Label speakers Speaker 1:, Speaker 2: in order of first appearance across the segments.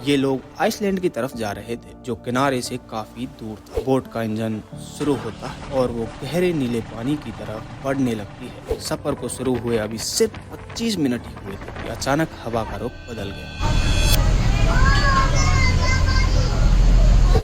Speaker 1: ये लोग आइसलैंड की तरफ जा रहे थे, जो किनारे से काफी दूर था। बोट का इंजन शुरू होता है और वो गहरे नीले पानी की तरफ बढ़ने लगती है। सफर को शुरू हुए अभी सिर्फ 25 मिनट ही हुए थे कि अचानक हवा का रुख बदल गया।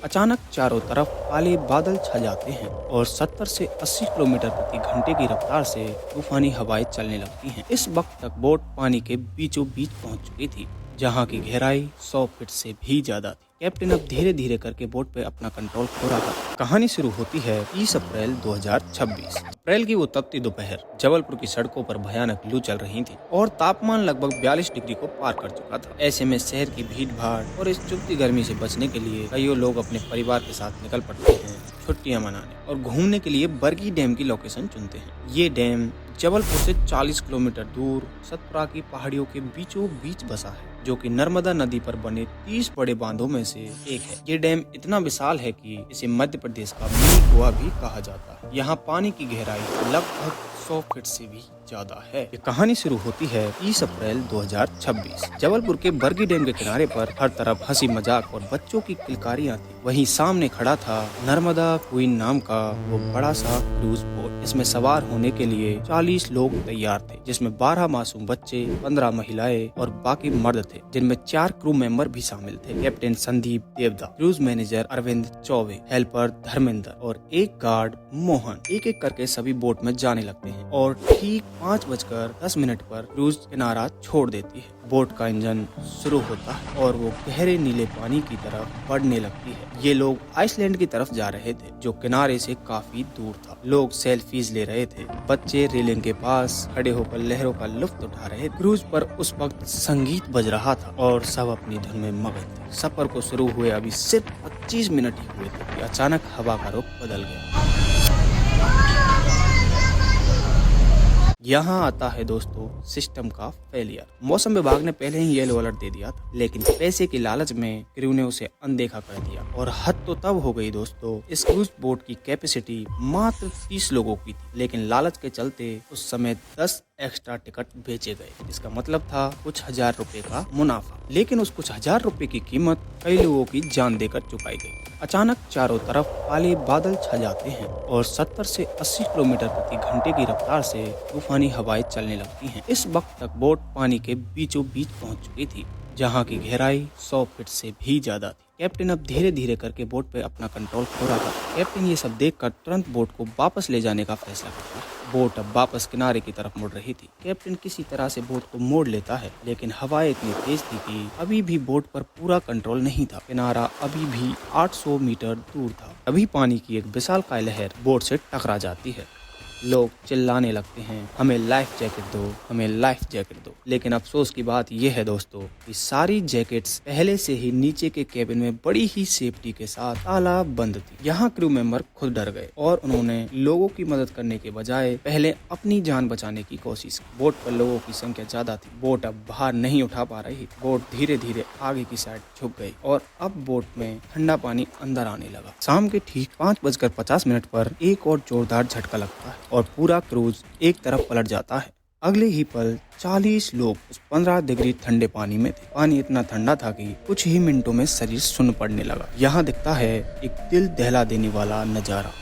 Speaker 1: अचानक चारों तरफ काले बादल छा जाते हैं और 70 से 80 किलोमीटर प्रति घंटे की रफ्तार से तूफानी हवाएं चलने लगती हैं। इस वक्त तक बोट पानी के बीचों बीच पहुंच चुकी थी, जहां की गहराई 100 फीट से भी ज्यादा थी। कैप्टन अब धीरे धीरे करके बोट पे अपना कंट्रोल खो रहा था। कहानी शुरू होती है 30 अप्रैल 2026। अप्रैल की वो तपती दोपहर जबलपुर की सड़कों पर भयानक लू चल रही थी और तापमान लगभग 42 डिग्री को पार कर चुका था। ऐसे में शहर की भीड़ भाड़ और इस चुभती गर्मी से बचने के लिए कई लोग अपने परिवार के साथ निकल पड़ते हैं छुट्टियां मनाने और घूमने के लिए बरगी डैम की लोकेशन चुनते हैं। ये डैम जबलपुर से 40 किलोमीटर दूर सतपुरा की पहाड़ियों के बीचों बीच बसा है, जो कि नर्मदा नदी पर बने 30 बड़े बांधों में से एक है। ये डैम इतना विशाल है कि इसे मध्य प्रदेश का मिनी गोवा भी कहा जाता है। यहाँ पानी की गहराई लगभग 100 फीट से भी ज्यादा है। ये कहानी शुरू होती है 30 अप्रैल 2026। जबलपुर के बरगी डैम के किनारे पर हर तरफ हंसी मजाक और बच्चों की किलकारियां थी। वहीं सामने खड़ा था नर्मदा क्वीन नाम का वो बड़ा सा क्रूज बोट। इसमें सवार होने के लिए 40 लोग तैयार थे, जिसमें 12 मासूम बच्चे, 15 महिलाएं और बाकी मर्द थे, जिनमें 4 क्रू मेंबर भी शामिल थे। Captain Sandeep Devda, cruise manager Arvind Choubey, helper Dharmendra और एक गार्ड मोहन। एक एक करके सभी बोट में जाने लगते हैं और ठीक 5:10 पर क्रूज किनारा छोड़ देती है। बोट का इंजन शुरू होता है और वो गहरे नीले पानी की तरफ बढ़ने लगती है। ये लोग आइसलैंड की तरफ जा रहे थे, जो किनारे से काफी दूर था। लोग सेल्फीज ले रहे थे, बच्चे रेलिंग के पास खड़े होकर लहरों का लुत्फ उठा रहे थे। क्रूज पर उस वक्त संगीत बज रहा था और सब अपनी धुन में मगन थे। सफर को शुरू हुए अभी सिर्फ 25 मिनट ही हुए थे कि अचानक हवा का रुख बदल गया। यहाँ आता है दोस्तों सिस्टम का फेलियर। मौसम विभाग ने पहले ही येलो अलर्ट दे दिया था, लेकिन पैसे की लालच में क्रू ने उसे अनदेखा कर दिया और हद तो तब हो गई दोस्तों। इस क्रूज बोट की कैपेसिटी मात्र 30 लोगों की थी, लेकिन लालच के चलते उस समय 10 एक्स्ट्रा टिकट बेचे गए। इसका मतलब था कुछ हजार रुपए का मुनाफा, लेकिन उस कुछ हजार रुपए की कीमत कई लोगों की जान देकर चुकाई गई। अचानक चारों तरफ काले बादल छा जाते हैं और 70 से 80 किलोमीटर प्रति घंटे की रफ्तार से तूफानी हवाएं चलने लगती हैं। इस वक्त तक बोट पानी के बीचों बीच पहुंच चुकी थी, जहां की गहराई 100 फीट से भी ज्यादा थी। कैप्टन अब धीरे धीरे करके बोट पे अपना कंट्रोल खो रहा था। कैप्टन ये सब देखकर तुरंत बोट को वापस ले जाने का फैसला करता है। बोट अब वापस किनारे की तरफ मुड़ रही थी। कैप्टन किसी तरह से बोट को मोड़ लेता है, लेकिन हवाएं इतनी तेज थी कि अभी भी बोट पर पूरा कंट्रोल नहीं था। किनारा अभी भी 800 मीटर दूर था। अभी पानी की एक विशालकाय लहर बोट से टकरा जाती है। लोग चिल्लाने लगते हैं, हमें लाइफ जैकेट दो, हमें लाइफ जैकेट दो। लेकिन अफसोस की बात यह है दोस्तों कि सारी जैकेट्स पहले से ही नीचे के केबिन में बड़ी ही सेफ्टी के साथ ताला बंद थी। यहाँ क्रू मेंबर खुद डर गए और उन्होंने लोगों की मदद करने के बजाय पहले अपनी जान बचाने की कोशिश की। बोट पर लोगों की संख्या ज्यादा थी। बोट अब बाहर नहीं उठा पा रही। बोट धीरे धीरे आगे की साइड झुक गई और अब बोट में ठंडा पानी अंदर आने लगा। शाम के ठीक 5:50 पर एक और जोरदार झटका लगता है और पूरा क्रूज एक तरफ पलट जाता है। अगले ही पल 40 लोग उस 15 डिग्री ठंडे पानी में थे। पानी इतना ठंडा था कि कुछ ही मिनटों में शरीर सुन्न पड़ने लगा। यहाँ दिखता है एक दिल दहला देने वाला नजारा।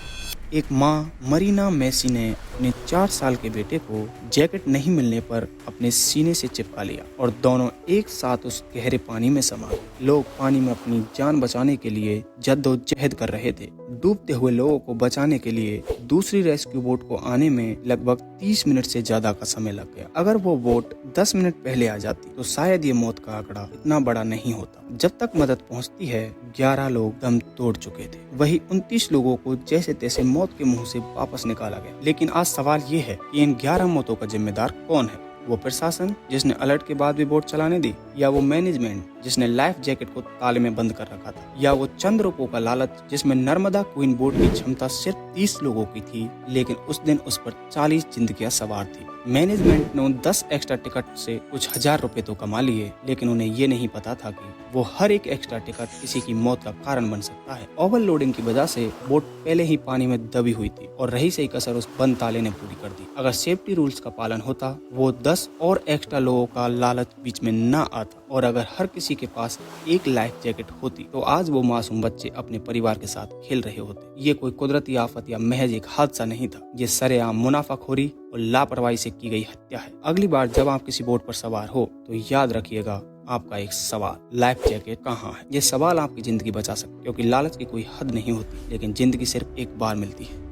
Speaker 1: एक माँ मरीना मैसी ने अपने 4 साल के बेटे को जैकेट नहीं मिलने पर अपने सीने से चिपका लिया और दोनों एक साथ उस गहरे पानी में समा गए। लोग पानी में अपनी जान बचाने के लिए जद्दोजहद कर रहे थे। डूबते हुए लोगों को बचाने के लिए दूसरी रेस्क्यू बोट को आने में लगभग 30 मिनट से ज्यादा का समय लग गया। अगर वो बोट 10 मिनट पहले आ जाती तो शायद ये मौत का आंकड़ा इतना बड़ा नहीं होता। जब तक मदद पहुंचती है 11 लोग दम तोड़ चुके थे। वही 29 लोगों को जैसे तैसे मौत के मुंह से वापस निकाला गया। लेकिन आज सवाल ये है कि इन 11 मौतों का जिम्मेदार कौन है? वो प्रशासन जिसने अलर्ट के बाद भी बोट चलाने दी, या वो मैनेजमेंट जिसने लाइफ जैकेट को ताले में बंद कर रखा था, या वो चंद रुपयों का लालच जिसमें नर्मदा क्वीन बोट की क्षमता सिर्फ 30 लोगों की थी, लेकिन उस दिन उस पर 40 जिंदगियां सवार थी। मैनेजमेंट ने उन 10 एक्स्ट्रा टिकट से कुछ हजार रुपए तो कमा लिए, लेकिन उन्हें ये नहीं पता था कि वो हर एक एक्स्ट्रा टिकट किसी की मौत का कारण बन सकता है। ओवरलोडिंग की वजह से बोट पहले ही पानी में दबी हुई थी और रही सही कसर उस बंद ताले ने पूरी कर दी। अगर सेफ्टी रूल्स का पालन होता, वो 10 और एक्स्ट्रा लोगों का लालच बीच में न आता और अगर हर किसी के पास एक लाइफ जैकेट होती तो आज वो मासूम बच्चे अपने परिवार के साथ खेल रहे होते। ये कोई कुदरती आफत या महज एक हादसा नहीं था, ये सरेआम मुनाफाखोरी और लापरवाही से की गई हत्या है। अगली बार जब आप किसी बोट पर सवार हो तो याद रखिएगा आपका एक सवाल, लाइफ जैकेट कहाँ है। ये सवाल आपकी जिंदगी बचा सकते, क्योंकि लालच की कोई हद नहीं होती, लेकिन जिंदगी सिर्फ एक बार मिलती है।